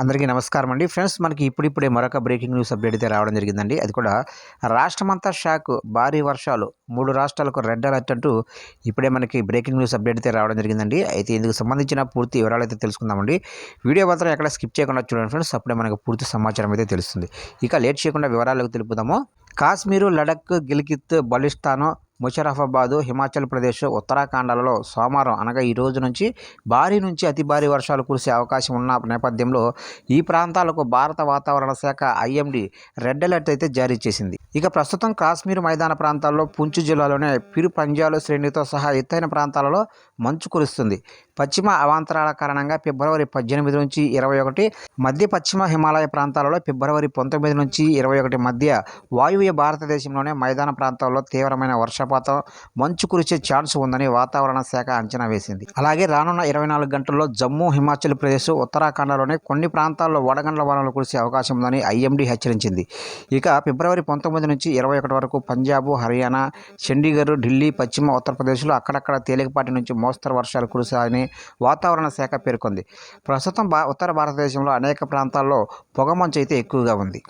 అందరికీ నమస్కారం అండి. ఫ్రెండ్స్, మనకి ఇప్పుడిప్పుడే మరొక బ్రేకింగ్ న్యూస్ అప్డేట్ అయితే రావడం జరిగిందండి. అది కూడా రాష్ట్రమంతా షాక్, భారీ వర్షాలు, 3 రాష్ట్రాలకు రెడ్ అలర్ట్ అంటూ ఇప్పుడే మనకి బ్రేకింగ్ న్యూస్ అప్డేట్ అయితే రావడం జరిగిందండి. అయితే ఇందుకు సంబంధించిన పూర్తి వివరాలు అయితే తెలుసుకుందామండి. వీడియో మాత్రం ఎక్కడ స్కిప్ చేయకుండా చూడండి ఫ్రెండ్స్. అప్పుడే మనకు పూర్తి సమాచారం అయితే తెలుస్తుంది. ఇక లేట్ చేయకుండా వివరాలకు తెలుపుదాము. కాశ్మీరు, లడఖ్, గిల్గిత్, బలిస్తాను, ముషరఫాబాదు, హిమాచల్ ప్రదేశ్, ఉత్తరాఖండాలలో సోమవారం అనగా ఈ రోజు నుంచి భారీ నుంచి అతి భారీ వర్షాలు కురిసే అవకాశం ఉన్న నేపథ్యంలో ఈ ప్రాంతాలకు భారత వాతావరణ శాఖ ఐఎండీ రెడ్ అలర్ట్ అయితే జారీ చేసింది. ఇక ప్రస్తుతం కాశ్మీర్ మైదాన ప్రాంతాల్లో పుంచ్ జిల్లాలోనే పిరు పంజాలు శ్రేణితో సహా ఎత్తైన ప్రాంతాలలో మంచు కురుస్తుంది. పశ్చిమ అవాంతరాల కారణంగా ఫిబ్రవరి 18 నుంచి 21, మధ్య పశ్చిమ హిమాలయ ప్రాంతాలలో ఫిబ్రవరి 19 నుంచి 21 మధ్య వాయువ్య భారతదేశంలోనే మైదాన ప్రాంతాల్లో తీవ్రమైన వర్షపాతం, మంచు కురిసే ఛాన్స్ ఉందని వాతావరణ శాఖ అంచనా వేసింది. అలాగే రానున్న 24 గంటల్లో జమ్మూ, హిమాచల్ ప్రదేశ్, ఉత్తరాఖండ్లోని కొన్ని ప్రాంతాల్లో వడగండ్ల వానలు కురిసే అవకాశం ఉందని ఐఎండీ హెచ్చరించింది. ఇక ఫిబ్రవరి 19 నుంచి 21 వరకు పంజాబ్, హర్యానా, చండీగఢ్, ఢిల్లీ, పశ్చిమ ఉత్తరప్రదేశ్లో అక్కడక్కడ తేలికపాటి నుంచి మోస్తరు వర్షాలు కురుస్తాయని వాతావరణ శాఖ పేర్కొంది. ప్రస్తుతం ఉత్తర భారతదేశంలో అనేక ప్రాంతాల్లో పొగమంచు అయితే ఎక్కువగా ఉంది.